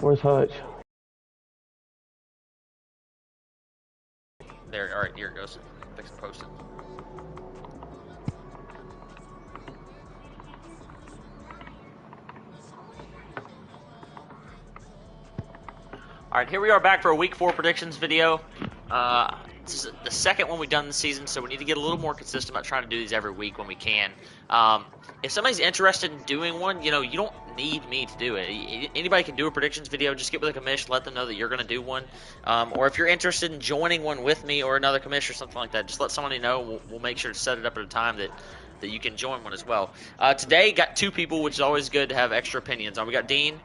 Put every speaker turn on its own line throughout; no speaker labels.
Where's Hutch?
There, all right, here it goes. Fix and post it. All right, here we are back for a Week 4 predictions video. This is the second one we've done this season, so we need to get a little more consistent about trying to do these every week when we can. If somebody's interested in doing one, you don't need me to do it. Anybody can do a predictions video. Just get with a commish, let them know that you're going to do one. Or if you're interested in joining one with me or another commish or something like that, just let somebody know. We'll make sure to set it up at a time that you can join one as well. Today, got two people, which is always good to have extra opinions on. We got Dean.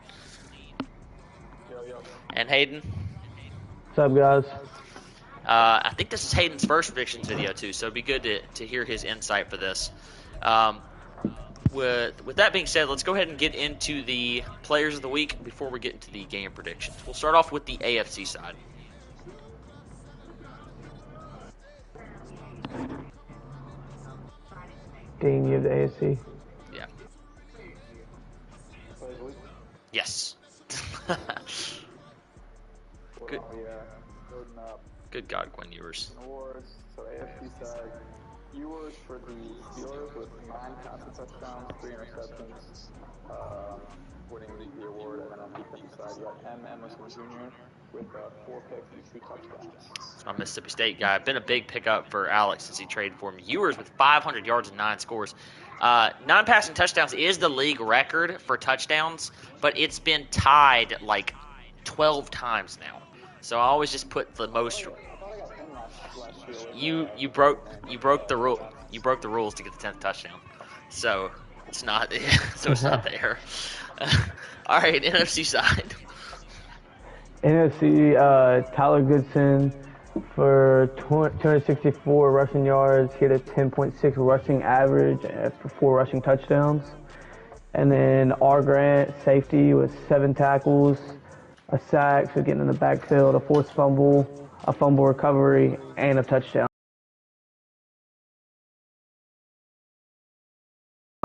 And Hayden.
What's up, guys?
I think this is Hayden's first predictions video, too, so it'd be good to hear his insight for this. With that being said, let's go ahead and get into the players of the week before we get into the game predictions. We'll start off with the AFC side.
Dean, you have the AFC?
Yeah. Yes. Good. Good God, Gwen Ewers.
Awards, so AFC side, Ewers for the Steelers with 9 passing touchdowns, 3 interceptions, winning the award, and then on the defensive side, you got Emerson Jr. with 4 picks and 2 touchdowns.
It's my Mississippi State guy. Been a big pickup for Alex since he traded for him. Ewers with 500 yards and 9 scores. 9 passing touchdowns is the league record for touchdowns, but it's been tied like 12 times now. So I always just put the most. You broke the rule. You broke the rules to get the 10th touchdown. So it's not. So it's not there. All right, NFC side.
NFC, Tyler Goodson for 264 rushing yards. He had a 10.6 rushing average for 4 rushing touchdowns. And then R. Grant, safety, with 7 tackles, a sack, so getting in the backfield, a forced fumble, a fumble recovery, and a touchdown.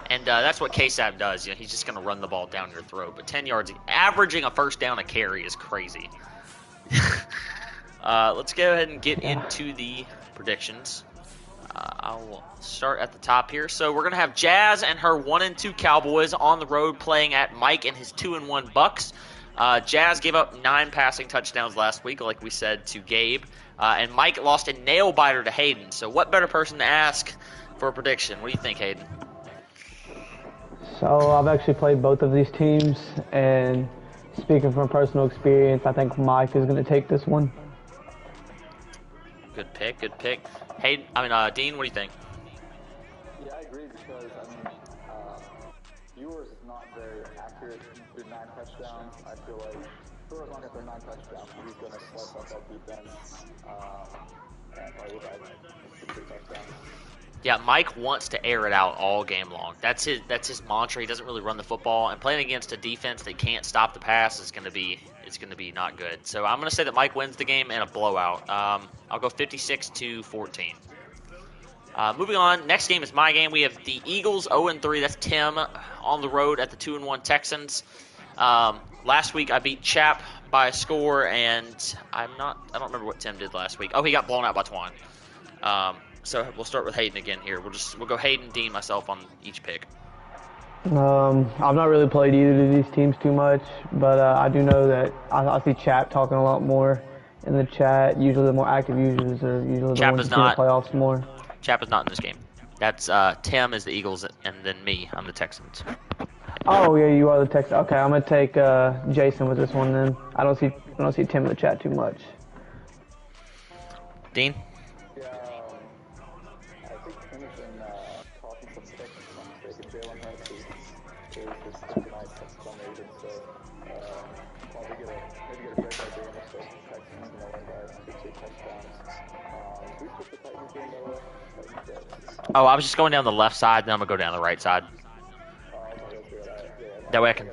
And that's what KSAB does. He's just going to run the ball down your throat. But 10 yards, averaging a first down a carry is crazy. Let's go ahead and get into the predictions. I'll start at the top here. So we're going to have Jazz and her 1-2 Cowboys on the road playing at Mike and his 2-1 Bucks. Jazz gave up 9 passing touchdowns last week, like we said, to Gabe. And Mike lost a nail-biter to Hayden. So what better person to ask for a prediction? What do you think, Hayden?
So I've actually played both of these teams, and speaking from personal experience, I think Mike is going to take this one.
Good pick, good pick. Hayden, Dean, what do you think?
Yeah, I agree because, Ewers is not very accurate through 9 touchdowns. I feel like for as long as they're 9 touchdowns, he's going to slice up that defense and probably look like 3 touchdowns.
Yeah, Mike wants to air it out all game long. That's his mantra. He doesn't really run the football, and playing against a defense that can't stop the pass is going to be not good. So I'm going to say that Mike wins the game in a blowout. I'll go 56-14. Moving on, next game is my game. We have the Eagles 0-3. That's Tim on the road at the 2-1 Texans. Last week I beat Chap by a score, and I don't remember what Tim did last week. Oh, he got blown out by Twan. So we'll start with Hayden again here. We'll go Hayden, Dean, myself on each pick.
I've not really played either of these teams too much, but I do know that I see Chap talking a lot more in the chat. Usually the more active users are usually the ones who see the playoffs more.
Chap is not in this game. That's Tim is the Eagles, and then me. I'm the Texans.
Oh yeah, you are the Texans. Okay, I'm gonna take Jason with this one then. I don't see Tim in the chat too much.
Dean. Oh, I was just going down the left side, then I'm going to go down the right side. That way I can...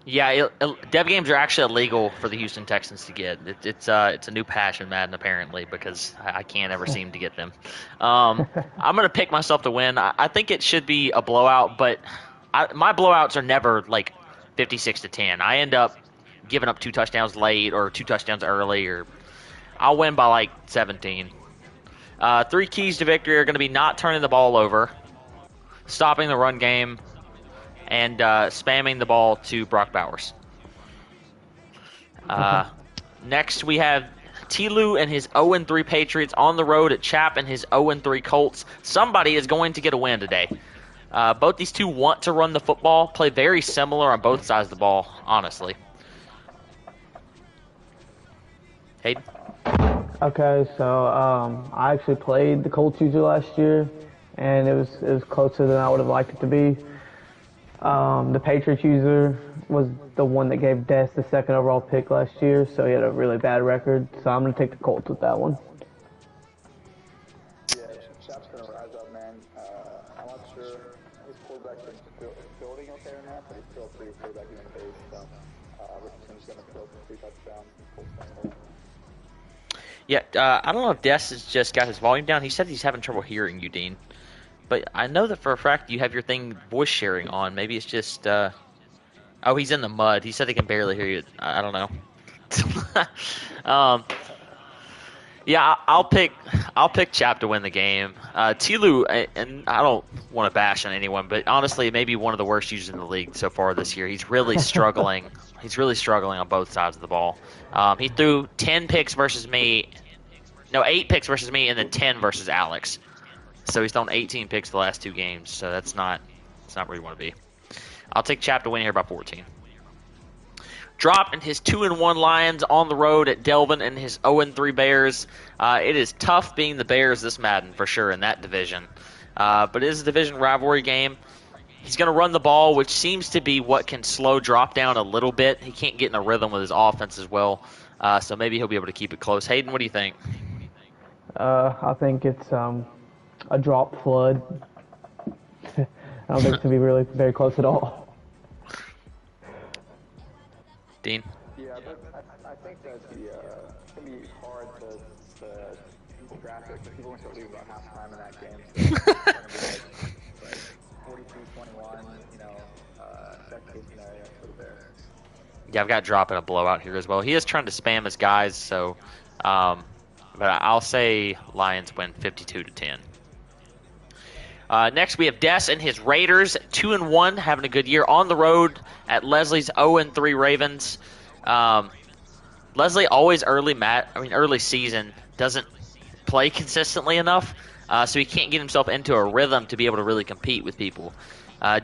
Yeah, dev games are actually illegal for the Houston Texans to get. It's a new patch in Madden, apparently, because I can't ever seem to get them. I'm going to pick myself to win. I think it should be a blowout, but my blowouts are never like 56-10. I end up giving up 2 touchdowns late or 2 touchdowns early, or I'll win by like 17. 3 keys to victory are going to be not turning the ball over, stopping the run game, and spamming the ball to Brock Bowers. Next, we have Tlu and his 0-3 Patriots on the road at Chap and his 0-3 Colts. Somebody is going to get a win today. Both these two want to run the football, play very similar on both sides of the ball, honestly. Hayden?
Okay, so I actually played the Colts user last year, and it was closer than I would have liked it to be. The Patriots user was the one that gave Des the 2nd overall pick last year, so he had a really bad record. So I'm going to take the Colts with that one.
Yeah, Chap's going to rise up, man. I'm not sure his quarterback's been building okay or not, but he's still a pretty quarterback in the face. So Richardson's going to throw for 3 touchdowns. Colts going to win.
Yeah, I don't know if Des has just got his volume down. He said he's having trouble hearing you, Dean. But I know that for a fact you have your thing voice sharing on. Maybe it's just... oh, he's in the mud. He said he can barely hear you. I don't know. Yeah, I'll pick Chap to win the game. Tlu, and I don't want to bash on anyone, but honestly, maybe one of the worst users in the league so far this year. He's really struggling. He's really struggling on both sides of the ball. He threw 10 picks versus me. No, 8 picks versus me, and then 10 versus Alex. So he's thrown 18 picks the last 2 games. So that's not where you want to be. I'll take Chap to win here by 14. Drop in his 2-1 Lions on the road at Delvin and his 0-3 Bears. It is tough being the Bears this Madden for sure in that division. But it is a division rivalry game. He's going to run the ball, which seems to be what can slow Drop down a little bit. He can't get in a rhythm with his offense as well. So maybe he'll be able to keep it close. Hayden, what do you think?
I think it's a drop flood. I don't think it's going to be really very close at all.
Dean?
Yeah, but I think that it's going to be hard to draft it because people are going to start leaving about halftime in that game. So it's going to be like 42-21, best case scenario for the Bears.
Yeah, I've got Drop in a blowout here as well. He is trying to spam his guys, so but I'll say Lions win 52-10. Next, we have Des and his Raiders, 2-1, having a good year on the road at Leslie's 0-3 Ravens. Leslie always early season doesn't play consistently enough, so he can't get himself into a rhythm to be able to really compete with people.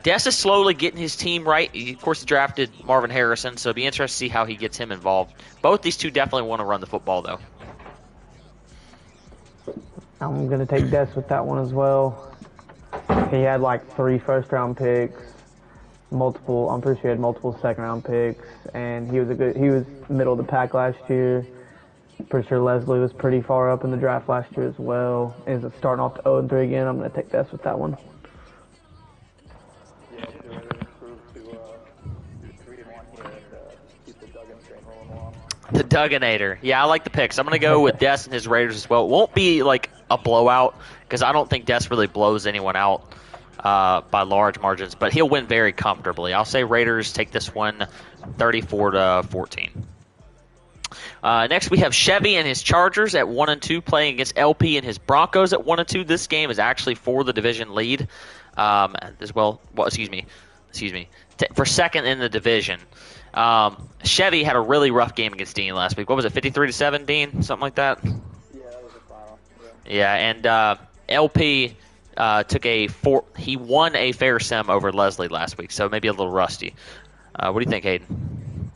Des is slowly getting his team right. He, of course, drafted Marvin Harrison, so it'll be interesting to see how he gets him involved. Both these two definitely want to run the football, though.
I'm going to take Des with that one as well. He had like 3 first-round picks, I'm pretty sure he had multiple second-round picks, and he was middle of the pack last year. Pretty sure Leslie was pretty far up in the draft last year as well. Is it starting off to 0-3 again? I'm going to take Des with that one.
Yeah, the Raiders improved to 3-1 here and keep the Duggan train rolling along.
The Dugganator. Yeah, I like the picks. I'm going to go with Des and his Raiders as well. It won't be like a blowout because I don't think Des really blows anyone out by large margins, but he'll win very comfortably. I'll say Raiders take this one 34-14. Next, we have Chevy and his Chargers at 1-2 playing against LP and his Broncos at 1-2. This game is actually for the division lead as well. Well, excuse me, for second in the division. Chevy had a really rough game against Dean last week. What was it, 53-7, Dean? Something like that?
Yeah, that was the final.
Yeah, and LP he won a fair sim over Leslie last week, so maybe a little rusty. What do you think, Hayden?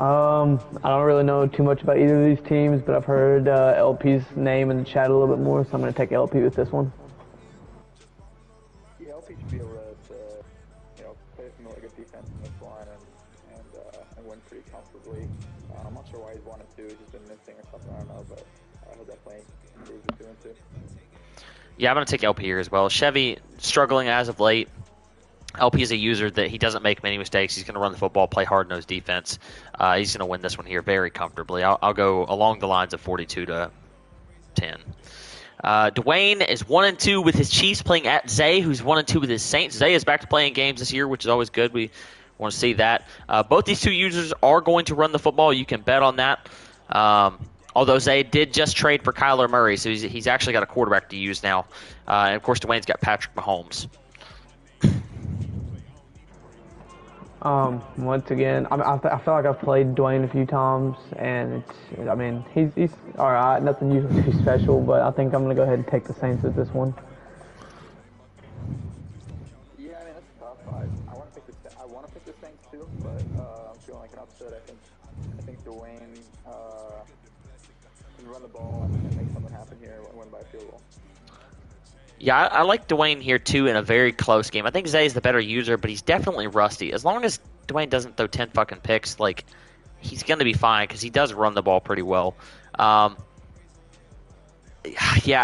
I don't really know too much about either of these teams, but I've heard LP's name in the chat a little bit more, so I'm going to take LP with this one.
Yeah, LP should be able to play some really good defense in this line and win pretty comfortably. I'm not sure why he's 1-2. He's just been missing or something. I don't know, but he'll definitely improve to 2-2.
Yeah, I'm going to take LP here as well. Chevy struggling as of late. LP is a user that he doesn't make many mistakes. He's going to run the football, play hard-nosed defense. He's going to win this one here very comfortably. I'll go along the lines of 42-10. Dwayne is 1-2 with his Chiefs playing at Zay, who's 1-2 with his Saints. Zay is back to playing games this year, which is always good. We want to see that. Both these two users are going to run the football. You can bet on that. Although Zay did just trade for Kyler Murray, so he's actually got a quarterback to use now. And, of course, Dwayne's got Patrick Mahomes.
Once again, I feel like I've played Dwayne a few times, and he's all right. Nothing usually too special, but I think I'm gonna go ahead and take the Saints with this one.
Yeah, I mean that's tough. I want to pick the Saints too, but I'm feeling like an upset. I think Dwayne can run the ball and make something happen here and win by a field goal.
Yeah, I like Dwayne here, too, in a very close game. I think Zay's the better user, but he's definitely rusty. As long as Dwayne doesn't throw 10 fucking picks, like, he's going to be fine because he does run the ball pretty well. Yeah,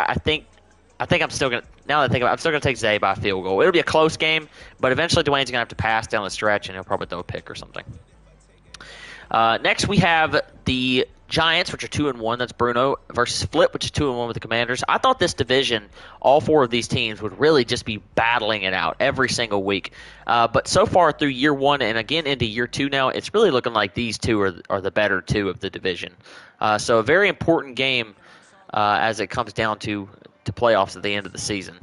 I think I'm still going to – now that I think about it, I'm still going to take Zay by a field goal. It'll be a close game, but eventually Dwayne's going to have to pass down the stretch, and he'll probably throw a pick or something. Next, we have the Giants, which are 2-1. That's Bruno versus Flip, which is 2-1 with the Commanders. I thought this division, all four of these teams would really just be battling it out every single week. But so far through year one and again into year two now, it's really looking like these two are the better two of the division. So a very important game as it comes down to playoffs at the end of the season.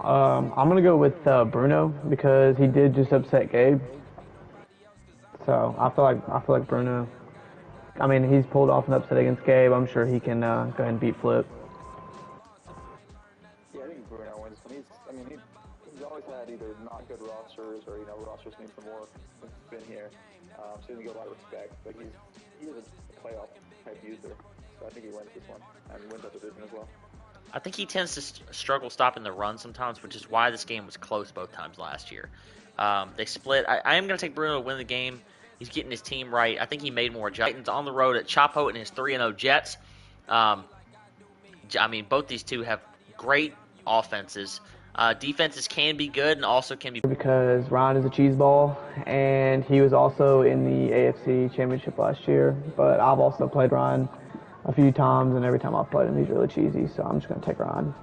I'm gonna go with Bruno because he did just upset Gabe. So I feel like Bruno. I mean, he's pulled off an upset against Gabe. I'm sure he can go ahead and beat Flip.
Yeah, I think Bruno wins. He's always had either not good rosters or rosters need some work since he's been here. So he doesn't get a lot of respect, but he is a playoff type user. So I think he wins this one and wins that division as well.
I think he tends to struggle stopping the run sometimes, which is why this game was close both times last year. They split. I am going to take Bruno to win the game. He's getting his team right. I think he made more adjustments on the road at Chapo and his 3-0 Jets. Both these two have great offenses. Defenses can be good and also can be...
Because Ryan is a cheese ball, and he was also in the AFC Championship last year. But I've also played Ryan a few times, and every time I've played him, he's really cheesy. So I'm just going to take Ryan.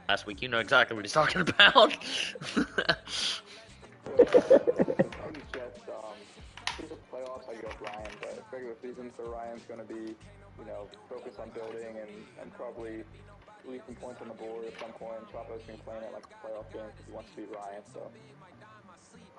Last week, you know exactly what he's talking about.
Playoffs, I go with Ryan, but regular season, so Ryan's going to be, focused on building and probably leave some points on the board at some point. Chapo's been playing it like a playoff game because he wants to beat Ryan, so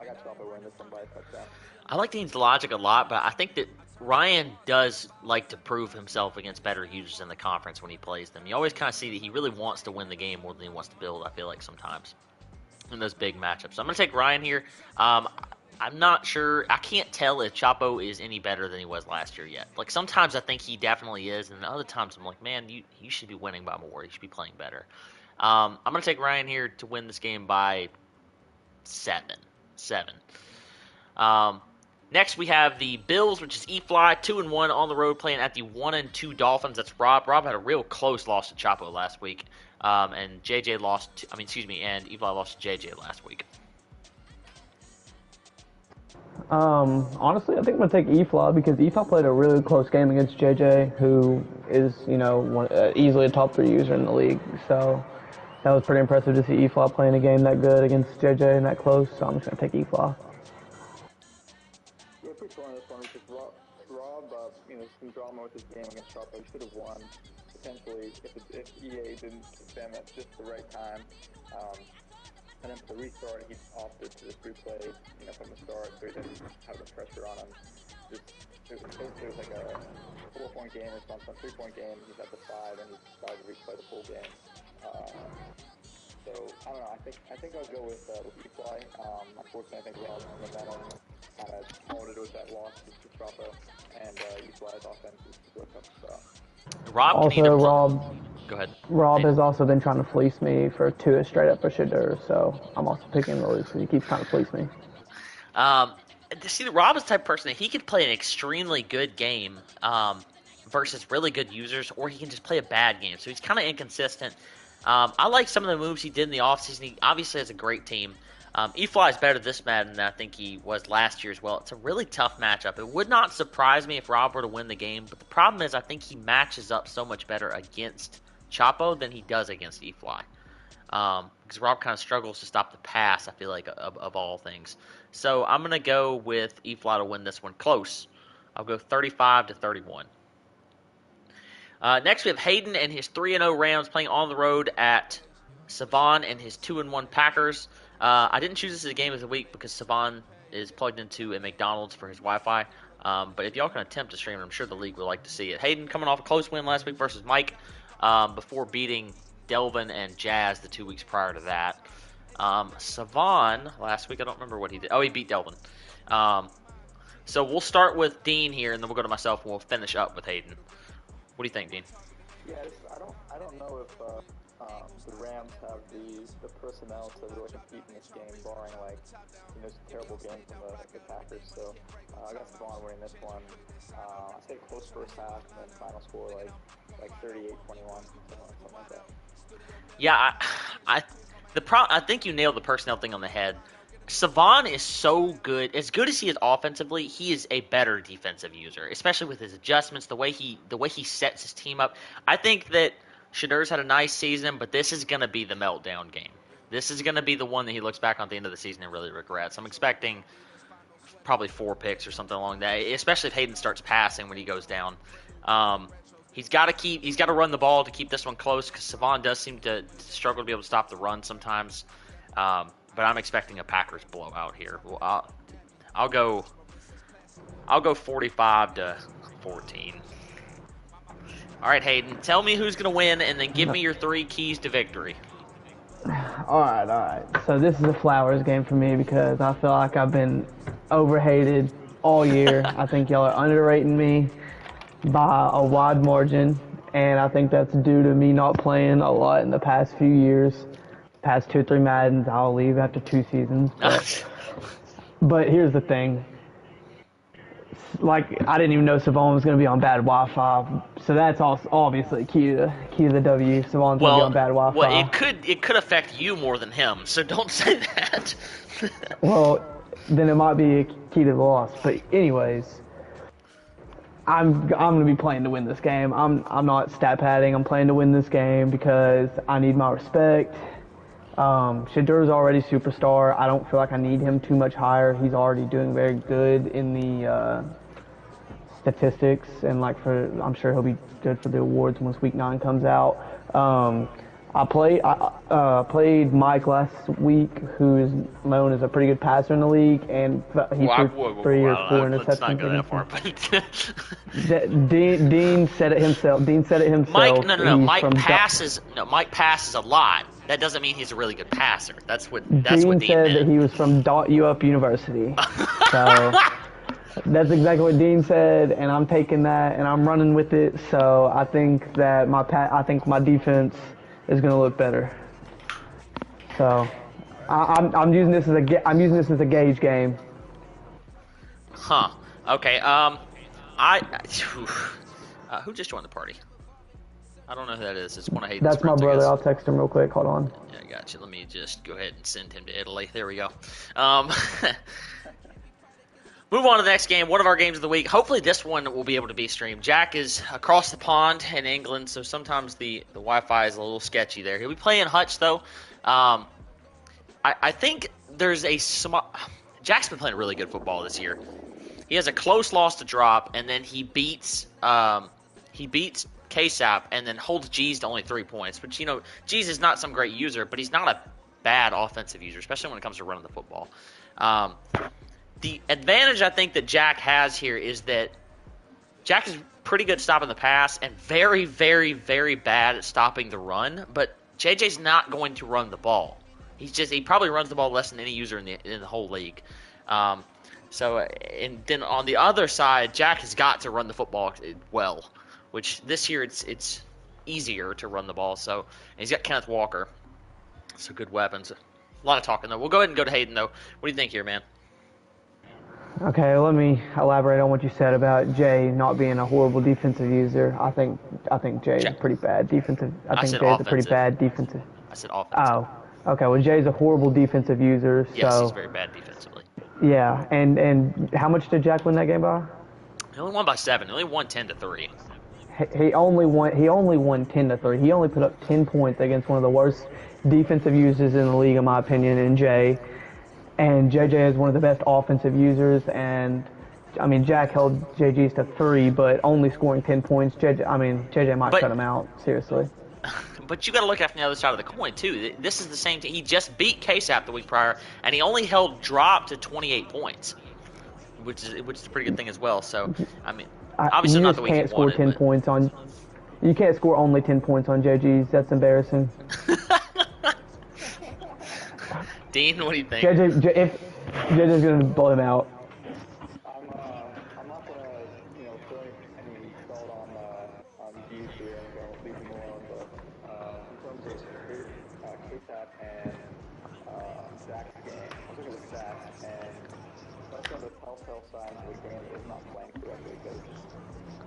I got Chapo winning this one by a touchdown.
I like Dean's logic a lot, but I think that Ryan does like to prove himself against better users in the conference when he plays them. You always kind of see that he really wants to win the game more than he wants to build, I feel like, sometimes in those big matchups. So I'm going to take Ryan here. I'm not sure. I can't tell if Chapo is any better than he was last year yet. Like, sometimes I think he definitely is, and other times I'm like, man, you should be winning by more. You should be playing better. I'm going to take Ryan here to win this game by 7. Next, we have the Bills, which is E-Fly, 2-1 on the road, playing at the 1-2 Dolphins. That's Rob. Rob had a real close loss to Chapo last week, and JJ lost. And E-Fly lost to JJ last week.
Honestly, I think I'm going to take E-Fly because E-Fly played a really close game against JJ, who is, easily a top 3 user in the league. So that was pretty impressive to see E-Fly playing a game that good against JJ and that close. So I'm just going to take E-Fly.
Yeah, pretty cool on this one because Rob, some drama with his game against Chapo. He should have won potentially if EA didn't kick them at just the right time. And then for the restart, he opted to just replay, from the start, so he didn't have the pressure on him. It was like a 4-point game or something, 3-point game. He's at the 5, and he decided to replay the full game. So I don't know. I think I'll go with E-Fly. Unfortunately, I think Rob's momentum kind of molded with that loss to Chapo, and E-Fly's offense is real tough to stop.
Go ahead.
Rob has also been trying to fleece me for 2 straight up for Shadur, so I'm also picking the lose because he keeps trying to fleece me.
Rob is the type of person that he could play an extremely good game versus really good users, or he can just play a bad game. So he's kind of inconsistent. I like some of the moves he did in the offseason. He obviously has a great team. E-Fly is better this Madden than I think he was last year as well. It's a really tough matchup. It would not surprise me if Rob were to win the game, but the problem is I think he matches up so much better against Chapo than he does against E-Fly. Because Rob kind of struggles to stop the pass, I feel like, of all things. So I'm going to go with E-Fly to win this one close. I'll go 35-31. Next, we have Hayden and his 3-0 Rams playing on the road at Savan and his 2-1 Packers. I didn't choose this as a game of the week because Savan is plugged into a McDonald's for his Wi-Fi. But if y'all can attempt to stream it, I'm sure the league would like to see it. Hayden coming off a close win last week versus Mike before beating Delvin and Jazz the 2 weeks prior to that. Savan, last week, I don't remember what he did. Oh, he beat Delvin. So we'll start with Dean here, and then we'll go to myself, and we'll finish up with Hayden. What do you think, Dean?
Yeah, I don't know if the Rams have the personnel to really compete in this game, barring this terrible game from the Packers. So I got Savon winning this one. I say close first half and then final score like 38-21, something like that.
Yeah, I think you nailed the personnel thing on the head. Savon is so good. As good as he is offensively, he is a better defensive user, especially with his adjustments, the way he sets his team up. I think that Shadur's had a nice season, but this is going to be the meltdown game. This is going to be the one that he looks back on at the end of the season and really regrets. I'm expecting probably 4 picks or something along that, especially if Hayden starts passing when he goes down. He's got to run the ball to keep this one close because Savon does seem to struggle to be able to stop the run sometimes. But I'm expecting a Packers blowout here. Well, I'll go 45-14. All right, Hayden, tell me who's going to win, and then give me your 3 keys to victory.
All right. So this is a Flowers game for me because I feel like I've been overhated all year. I think y'all are underrating me by a wide margin, and I think that's due to me not playing a lot in the past few years. Past 2 or 3 Maddens, I'll leave after 2 seasons. But here's the thing. I didn't even know Savon was going to be on bad Wi-Fi, so that's also obviously key to the W. Savon's going to be on bad Wi-Fi.
Well, it could affect you more than him, so don't say that.
Well, then it might be a key to the loss. But anyways, I'm going to be playing to win this game. I'm not stat padding. I'm playing to win this game because I need my respect. Shadur's already superstar. I don't feel like I need him too much higher. He's already doing very good in the statistics, and I'm sure he'll be good for the awards once Week 9 comes out. I played Mike last week, who is known as a pretty good passer in the league, and he threw 3 or 4 interceptions.
Let's not go that far, but
Dean said it himself.
Mike, no. Mike passes a lot. That doesn't mean he's a really good passer. That's what Dean
said
meant.
That he was from .UP University. So that's exactly what Dean said, and I'm taking that and I'm running with it. So I think that my defense is going to look better. So I'm using this as a gauge game.
Huh. Okay. Who just joined the party? I don't know who that is. It's one of Hayden's
That's my
friends,
brother. I'll text him real quick. Hold on.
Yeah, I got you. Let me just go ahead and send him to Italy. There we go. Move on to the next game. One of our games of the week. Hopefully this one will be able to be streamed. Jack is across the pond in England, so sometimes the Wi-Fi is a little sketchy there. He'll be playing Hutch, though. I think there's a small... Jack's been playing really good football this year. He has a close loss to drop, and then he beats KSAP and then holds G's to only 3 points. But, G's is not some great user, but he's not a bad offensive user, especially when it comes to running the football. The advantage I think that Jack has here is that Jack is pretty good at stopping the pass and very, very, very bad at stopping the run. But JJ's not going to run the ball. He probably runs the ball less than any user in the whole league. And then on the other side, Jack has got to run the football well, which this year it's easier to run the ball. So and he's got Kenneth Walker, so good weapons. A lot of talking though. We'll go ahead and go to Hayden though. What do you think here, man?
Okay, let me elaborate on what you said about Jay not being a horrible defensive user. I think Jay is pretty bad defensive. I think Jay's a pretty bad defensive.
I said offensive.
Oh, Okay, well, Jay's a horrible defensive user,
Yes, he's
so
very bad defensively.
yeah. And how much did Jack win that game by?
He only won by 7. He only won 10-3.
He only won 10-3. He only put up 10 points against one of the worst defensive users in the league, in my opinion, in Jay. And JJ is one of the best offensive users. And I mean, Jack held JG's to 3, but only scoring 10 points. JJ might
But
shut him out. Seriously.
But you got to look at from the other side of the coin too. This is the same team. He just beat KSAP the week prior, and he only held drop to 28 points, which is a pretty good thing as well. So I mean, obviously
You
not
just
the week he
can't score
wanted.
10 points on. You can't score only 10 points on JG's. That's embarrassing.
Dean, what do you think?
If JJ's gonna blow him out.
I'm not gonna, throw any salt on Hughes here and leave him alone, but in terms of KTAP and Zach's game, I was looking at the stats, and that's one of the telltale signs of a game that is not playing correctly, because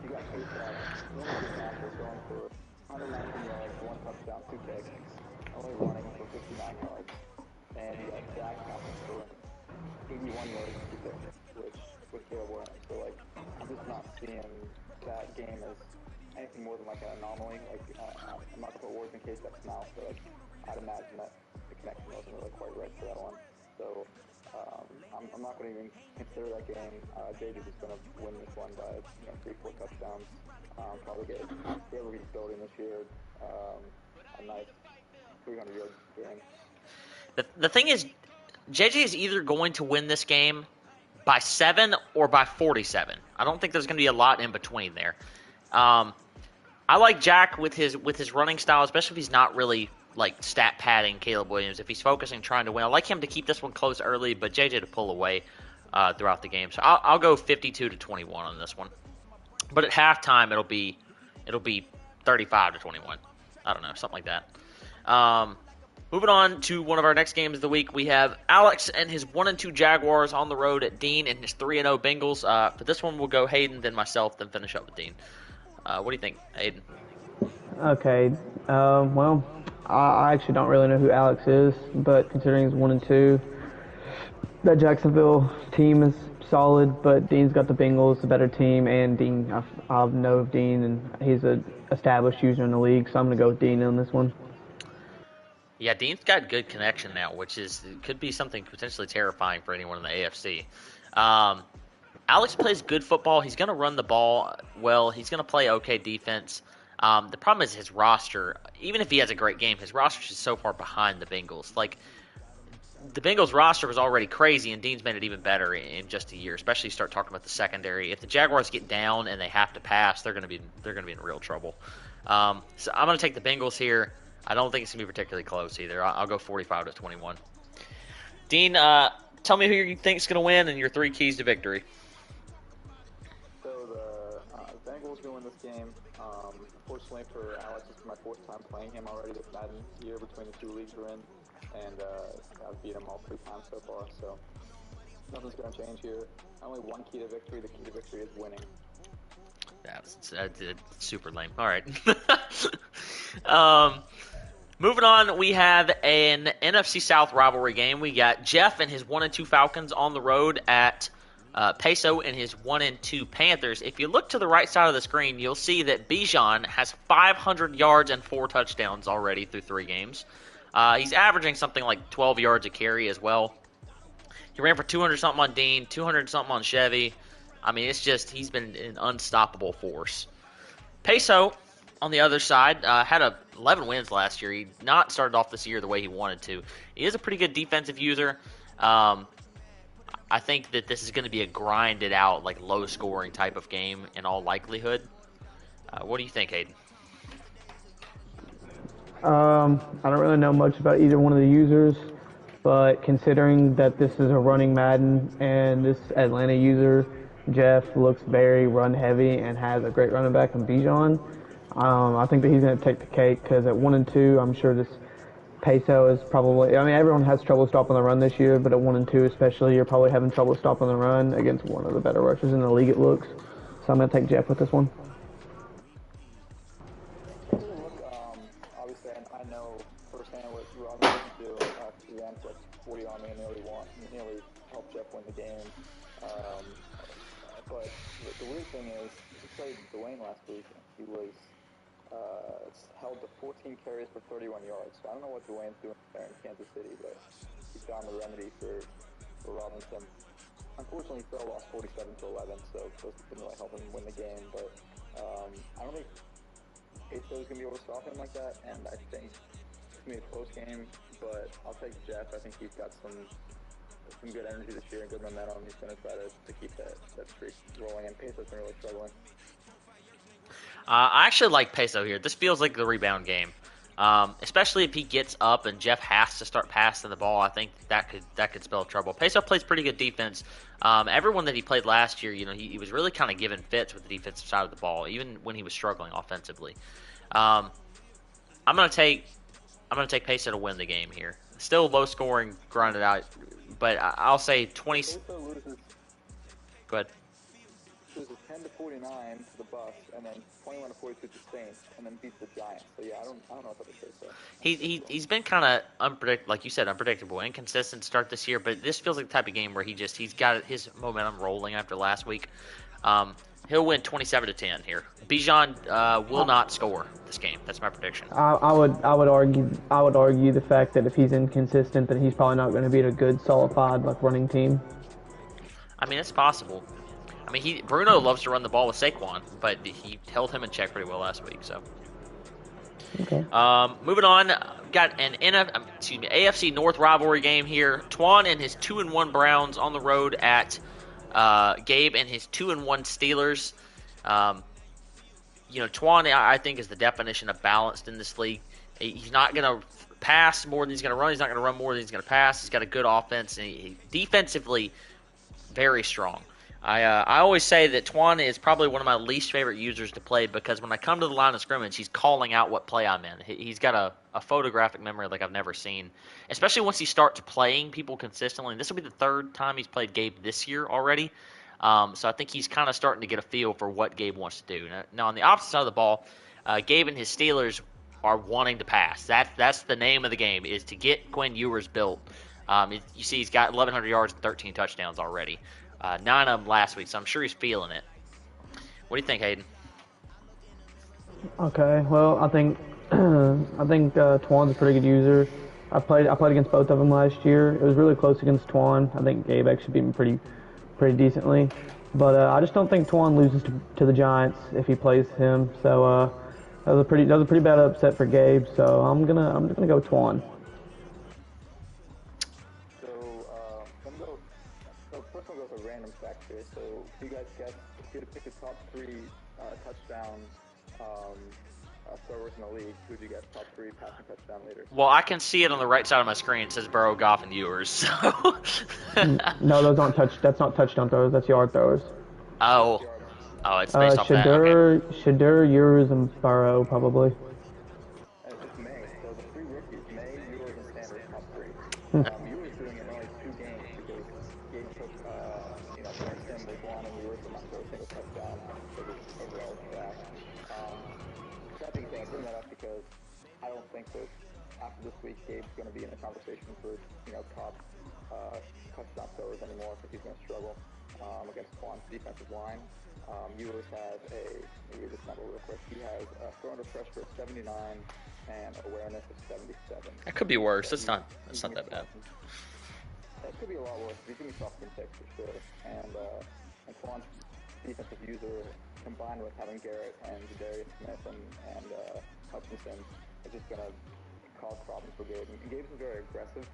you got KTAP, really good matches, going for 119 yards, 1 touchdown, 2 picks, only running for 59 yards, and you got Zach passing for 81 yards, 2 picks, which they're winning. So, I'm just not seeing that game as anything more than, an anomaly. I'm not going to put words in KTAP's mouth, but, I'd imagine that the connection wasn't really quite right for that one. So, I'm not going to even consider that game. JJ is going to win this one by 3-4 touchdowns. Probably get whoever he's building this year a nice 300-yard game.
The thing is, JJ is either going to win this game by 7 or by 47. I don't think there's going to be a lot in between there. I like Jack with his running style, especially if he's not really stat padding Caleb Williams. If he's focusing trying to win, I like him to keep this one close early, but JJ to pull away throughout the game. So I'll go 52-21 on this one. But at halftime it'll be 35-21. I don't know, something like that. Moving on to one of our next games of the week, we have Alex and his 1-2 Jaguars on the road at Dean and his 3-0 Bengals. For this one, we'll go Hayden, then myself, then finish up with Dean. What do you think, Hayden?
Okay. Well, I actually don't really know who Alex is, but considering he's 1-2, that Jacksonville team is solid. But Dean's got the Bengals, the better team, and Dean, I know of Dean, and he's an established user in the league, so I'm gonna go with Dean on this one.
Yeah, Dean's got good connection now, which could be something potentially terrifying for anyone in the AFC. Alex plays good football. He's going to run the ball well. He's going to play okay defense. The problem is his roster. Even if he has a great game, his roster is so far behind the Bengals. The Bengals roster was already crazy, and Dean's made it even better in just a year. Especially start talking about the secondary. If the Jaguars get down and they have to pass, they're going to be in real trouble. So I'm going to take the Bengals here. I don't think it's going to be particularly close either. I'll go 45-21. Dean, tell me who you think is going to win and your 3 keys to victory.
So the Bengals going to win this game. Unfortunately for Alex, this is my 4th time playing him already this Madden year between the 2 leagues we're in. And I've beat him all 3 times so far. So nothing's going to change here. Only 1 key to victory. The key to victory is winning.
That's super lame. All right. Moving on, we have an NFC South rivalry game. We got Jeff and his 1-2 Falcons on the road at Peso and his 1-2 Panthers. If you look to the right side of the screen, you'll see that Bijan has 500 yards and 4 touchdowns already through 3 games. He's averaging something like 12 yards a carry as well. He ran for 200-something on Dean, 200-something on Chevy. I mean, it's just he's been an unstoppable force. Peso, on the other side, had 11 wins last year. He not started off this year the way he wanted to. He is a pretty good defensive user. I think that this is going to be a grinded out, low-scoring type of game in all likelihood. What do you think, Hayden?
I don't really know much about either one of the users, but considering that this is a running Madden and this Atlanta user, Jeff, looks very run-heavy and has a great running back in Bijan, I think that he's going to take the cake because at 1-2, I'm sure this Peso is probably. I mean, everyone has trouble stopping the run this year, but at 1-2 especially, you're probably having trouble stopping the run against one of the better rushers in the league. It looks. So I'm going to take Jeff with this one.
Obviously, I know firsthand what Rob is going to do. advanced like 40 on me and nearly helped Jeff win the game. But the weird thing is, he played Dwayne last week. He was held to 14 carries for 31 yards. So I don't know what Dwayne's doing there in Kansas City, but he found the remedy for Robinson. Unfortunately, he still lost 47 to 11, so those didn't really help him win the game. But I don't think Peso is going to be able to stop him like that, and I think it's going to be a close game. But I'll take Jeff. I think he's got some good energy this year and good momentum. He's going to try to keep that streak rolling, and Peso's been really struggling.
I actually like Peso here. This feels like the rebound game, especially if he gets up and Jeff has to start passing the ball. I think that could spell trouble. Peso plays pretty good defense. Everyone that he played last year, he was really kind of given fits with the defensive side of the ball, even when he was struggling offensively. I'm gonna take Peso to win the game here. Still low scoring, grinded out, but I'll say 20. Go ahead.
Loses 10 to 49 to the Bucks, and then 21 to 42 to the Saints, and then beats the Giants. So yeah, I don't know what to say. So
he's been kind of unpredictable, like you said, unpredictable, inconsistent start this year. But this feels like the type of game where he's got his momentum rolling after last week. He'll win 27 to 10 here. Bijan will not score this game. That's my prediction.
I would argue the fact that if he's inconsistent, then he's probably not going to beat a good, solidified running team.
I mean, it's possible. I mean, Bruno loves to run the ball with Saquon, but he held him in check pretty well last week. So,
okay.
Moving on, got an AFC North rivalry game here. Twan and his 2-1 Browns on the road at Gabe and his 2-1 Steelers. Twan, I think, is the definition of balanced in this league. He's not going to pass more than he's going to run. He's not going to run more than he's going to pass. He's got a good offense, and he defensively very strong. I always say that Twan is probably one of my least favorite users to play because when I come to the line of scrimmage, he's calling out what play I'm in. He's got a photographic memory like I've never seen, especially once he starts playing people consistently. And this will be the third time he's played Gabe this year already. So I think he's kind of starting to get a feel for what Gabe wants to do. Now on the opposite side of the ball, Gabe and his Steelers are wanting to pass. That's the name of the game, is to get Quinn Ewers built. You see he's got 1,100 yards and 13 touchdowns already. 9 of them last week, so I'm sure he's feeling it. What do you think, Hayden?
Okay, well, I think Twan's a pretty good user. I played against both of them last year. It was really close against Twan. I think Gabe actually beat me pretty decently, but I just don't think Twan loses to the Giants if he plays him. So that was a pretty bad upset for Gabe. So I'm gonna go Twan.
First one goes a random fact here. So if you guys guess, if you had to pick the top 3 touchdown throwers in the league, who would you guess top 3 passing touchdown leaders?
Well, I can see it on the right side of my screen. It says Burrow, Goff, and Ewers. So.
No, that's not touchdown throwers. That's yard throwers.
Oh, it's based off that. Okay.
Shadur, Ewers, and Burrow probably.
And it's just May. So the 3 rookies, May, Ewers, and Sanders, top 3. Ewers doing it in only 2 games because Gabe took, Terrence Tim was one and Ewers did not throw a single touchdown for his overall track. That being said, I bring that up because I don't think that after this week, Gabe's going to be in the conversation for, top touchdown throwers anymore because he's going to struggle against Twan's defensive line. Ewers has let me read this number real quick. He has a throw under pressure of 79 and awareness of 77.
That could be worse. That's not that bad.
It could be a lot worse. He's going to be soft in six for sure. And Twan's defensive user combined with having Garrett and Darius Smith and Hutchinson is just going to cause problems for Gabe. And Gabe's been very aggressive.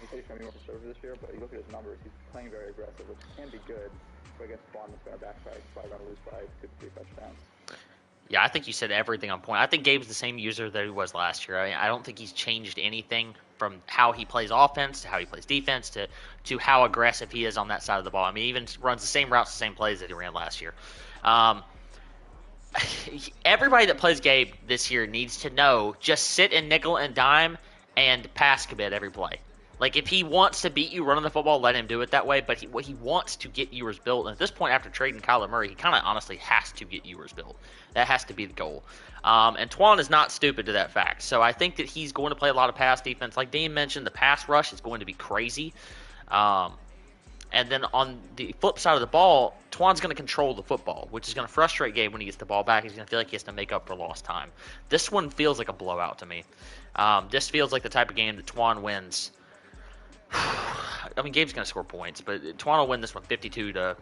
He said he's going to be more conservative this year, but you look at his numbers, he's playing very aggressive, which can be good. But against Twan, it's going to backfire. He's probably going to lose by 2 to 3 touchdowns.
Yeah, I think you said everything on point. I think Gabe's the same user that he was last year. I don't think he's changed anything from how he plays offense to how he plays defense to how aggressive he is on that side of the ball. I mean, he even runs the same routes, the same plays that he ran last year. Everybody that plays Gabe this year needs to know just sit in nickel and dime and pass commit every play. Like, if he wants to beat you running the football, let him do it that way. But he wants to get Ewers built. And at this point, after trading Kyler Murray, he kind of honestly has to get Ewers built. That has to be the goal. And Twan is not stupid to that fact. So I think that he's going to play a lot of pass defense. Like Dean mentioned, the pass rush is going to be crazy. And then on the flip side of the ball, Twan's going to control the football, which is going to frustrate Gabe when he gets the ball back. He's going to feel like he has to make up for lost time. This one feels like a blowout to me. This feels like the type of game that Twan wins. I mean, Gabe's going to score points, but Twan will win this one 52-24.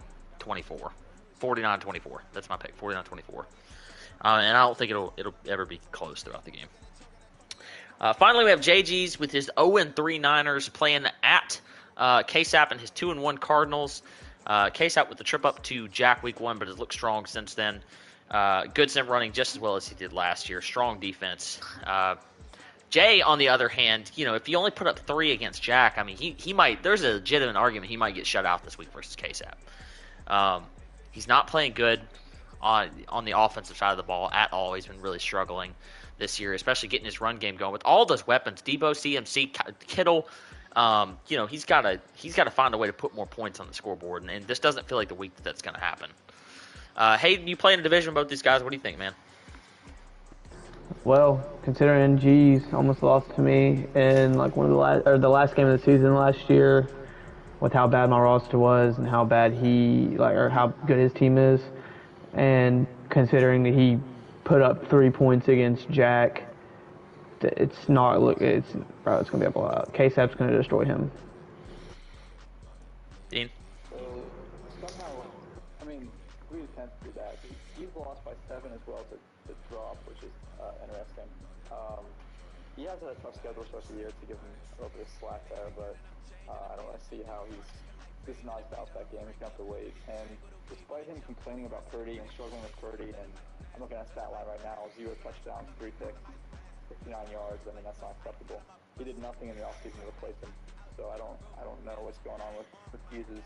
49-24. That's my pick, 49-24. And I don't think it'll ever be close throughout the game. Finally, we have JG's with his 0-3 Niners playing at KSAP and his 2-1 Cardinals. KSAP with the trip up to Jack week 1, but has looked strong since then. Goodson running just as well as he did last year. Strong defense. Jay, on the other hand, if you only put up 3 against Jack, I mean, he might. There's a legitimate argument he might get shut out this week versus KSAP. He's not playing good on the offensive side of the ball at all. He's been really struggling this year, especially getting his run game going with all those weapons. Debo, CMC, Kittle. He's got to find a way to put more points on the scoreboard, and this doesn't feel like the week that's going to happen. Hayden, you play in a division with both these guys. What do you think, man?
Well, considering G's almost lost to me in like the last game of the season last year, with how bad my roster was and how bad how good his team is, and considering that he put up 3 points against Jack, it's gonna be a blowout. KSAP's gonna destroy him.
Dean?
So somehow, I mean, we tend to do that. He's lost by 7 as well to drop, which is interesting. He has a tough schedule start of the year to give him a little bit of slack there, but I don't want to see how he's not bounced that game. He's going to have to wait. And despite him complaining about Purdy and struggling with Purdy, and I'm looking at stat line right now, 0 touchdowns, 3 picks, 59 yards. I mean, that's not acceptable. He did nothing in the offseason to replace him. So I don't know what's going on with Hughes's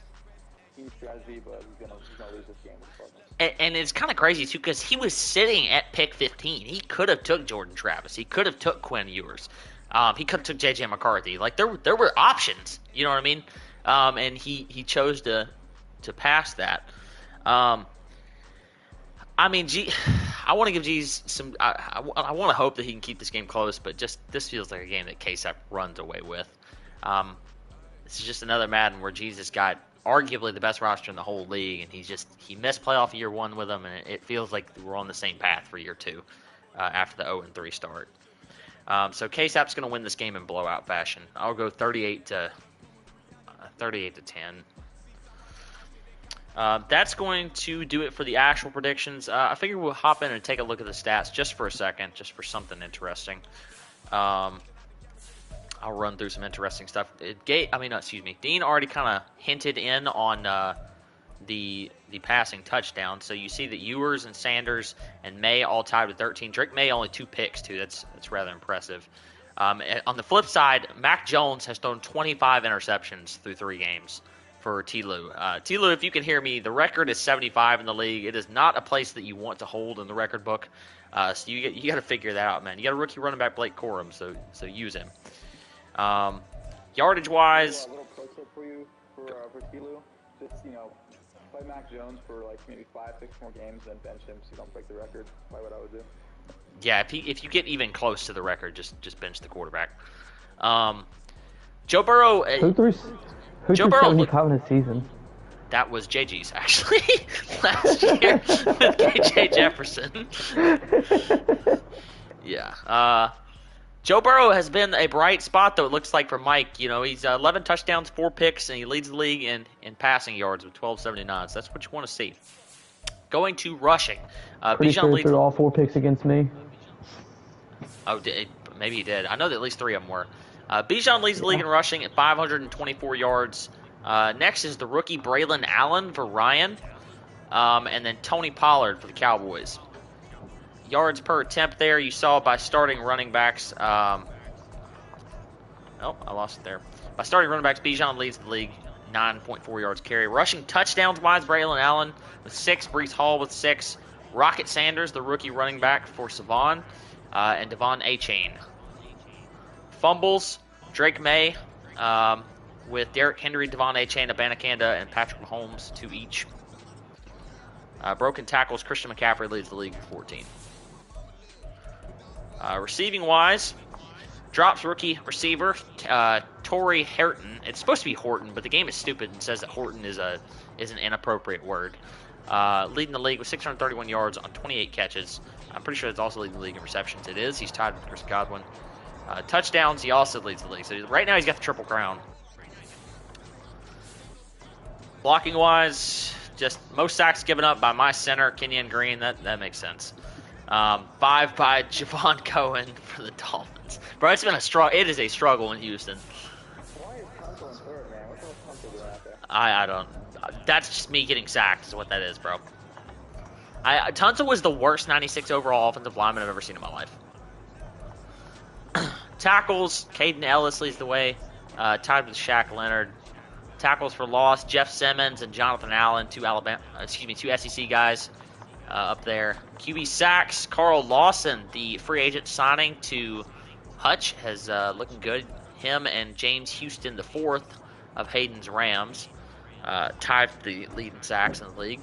team strategy, but he's gonna lose this game with the Cardinals.
And it's kind of crazy too because he was sitting at pick 15. He could have took Jordan Travis. He could have took Quinn Ewers. He could have took JJ McCarthy. Like there were options. You know what I mean? And he chose to pass that. I mean, I want to give G's some. I want to hope that he can keep this game close, but this feels like a game that KSAP runs away with. This is just another Madden where G's has got arguably the best roster in the whole league, and he missed playoff year 1 with them, and it feels like we're on the same path for year 2 after the 0-3 start. So KSAP's going to win this game in blowout fashion. I'll go 38-10. That's going to do it for the actual predictions. I figure we'll hop in and take a look at the stats just for a second, just for something interesting. I'll run through some interesting stuff. Dean already kind of hinted in on the passing touchdown. So you see that Ewers and Sanders and May all tied with 13. Drake May only 2 picks too. That's rather impressive. On the flip side, Mac Jones has thrown 25 interceptions through 3 games for T-Lou. T-Lou, if you can hear me, the record is 75 in the league. It is not a place that you want to hold in the record book. So you got to figure that out, man. You got a rookie running back, Blake Corum, so use him. Yardage wise,
A little pro tip for you for T-Lou. Just play Mac Jones for like maybe 5-6 more games, then bench him so you don't break the record. Probably what I would do.
Yeah, if you get even close to the record, just bench the quarterback. Joe Burrow.
Who threw
Joe Burrow
75 in a season?
That was JG's actually last year with KJ Jefferson. Yeah. Joe Burrow has been a bright spot, though, it looks like, for Mike. He's 11 touchdowns, 4 picks, and he leads the league in passing yards with 1279. So that's what you want to see. Going to rushing.
Pretty sure he threw all 4 picks against me.
Oh, maybe he did. I know that at least 3 of them were. Bijan leads the league in rushing at 524 yards. Next is the rookie Braylon Allen for Ryan. And then Tony Pollard for the Cowboys. Yards per attempt there you saw by starting running backs. I lost it there. By starting running backs, Bijan leads the league, 9.4 yards carry. Rushing touchdowns wise, Braylon Allen with 6, Breece Hall with 6, Rocket Sanders, the rookie running back for Savon, and Devon Achane. Fumbles, Drake May with Derrick Henry, Devon Achane, Abanikanda, and Patrick Mahomes, 2 each. Broken tackles, Christian McCaffrey leads the league with 14. Receiving-wise, drops rookie receiver Torrey Horton. It's supposed to be Horton, but the game is stupid and says that Horton is an inappropriate word. Leading the league with 631 yards on 28 catches. I'm pretty sure it's also leading the league in receptions. It is. He's tied with Chris Godwin. Touchdowns, he also leads the league. So right now he's got the Triple Crown. Blocking-wise, just most sacks given up by my center, Kenyon Green. That makes sense. 5 by Javon Cohen for the Dolphins. Bro, it's been a struggle. It is a struggle in Houston.
Why is Tunsil in third, man? What's Tunsil doing out there?
I don't. That's just me getting sacked is what that is, bro. Tunsil was the worst 96 overall offensive lineman I've ever seen in my life. Tackles, Caden Ellis leads the way, tied with Shaq Leonard. Tackles for loss, Jeff Simmons and Jonathan Allen, two SEC guys up there. QB sacks, Carl Lawson, the free agent signing to Hutch, has looking good. Him and James Houston, the fourth of Hayden's Rams, tied for the lead in sacks in the league.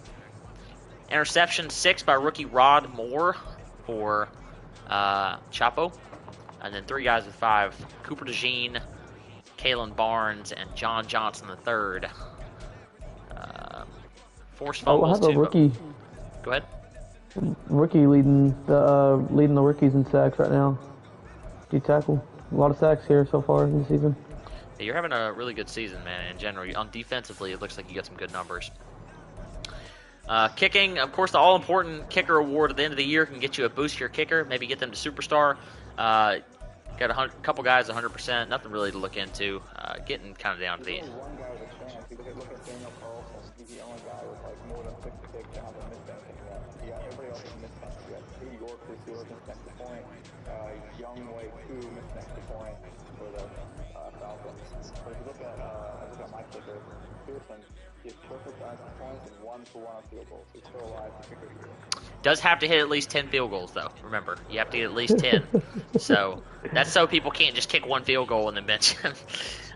Interception 6 by rookie Rod Moore for Chapo. And then 3 guys with 5, Cooper DeJean, Kalen Barnes, and John Johnson III. Forced fumbles.
I have a rookie.
Go ahead.
Rookie leading the rookies in sacks right now. D tackle. A lot of sacks here so far in the season.
Yeah, you're having a really good season, man. In general, on defensively, it looks like you got some good numbers. Kicking, of course, the all-important kicker award at the end of the year can get you a boost to your kicker. Maybe get them to superstar. Got a couple guys 100%. Nothing really to look into. Getting kind of down to the end.
One guy with a chance. You look at Daniel Carlson. He's the only guy with like more than 6 picks to have a missed anything yet. Yeah, everybody else has missed anything yet. Cody York this year missed extra point. Young Way 2 missed extra point for the Falcons. But if you look at my kicker, Pearson, he has perfect extra points and 1 for 1 on field goals. He's still alive in kicker year.
Does have to hit at least 10 field goals, though. Remember, you have to get at least 10. So that's so people can't just kick 1 field goal and then bench him.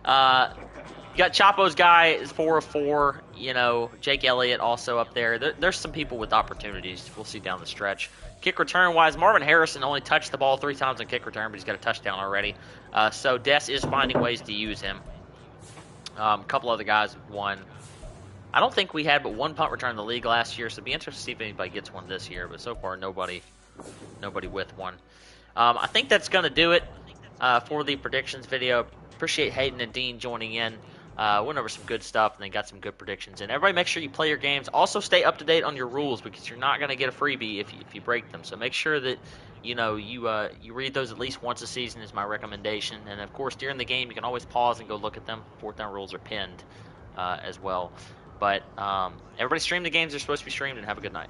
You got Chapo's guy is 4 of 4. You know, Jake Elliott also up there. There's some people with opportunities. We'll see down the stretch. Kick return wise, Marvin Harrison only touched the ball 3 times on kick return, but he's got a touchdown already. So Des is finding ways to use him. A couple other guys with 1. I don't think we had but 1 punt return in the league last year, so it'd be interesting to see if anybody gets 1 this year. But so far, nobody with 1. I think that's going to do it for the predictions video. Appreciate Hayden and Dean joining in. Went over some good stuff and they got some good predictions. And everybody, make sure you play your games. Also, stay up to date on your rules because you're not going to get a freebie if you break them. So make sure that you read those at least once a season is my recommendation. And of course, during the game, you can always pause and go look at them. 4th down rules are pinned as well. But everybody stream the games they're supposed to be streamed and have a good night.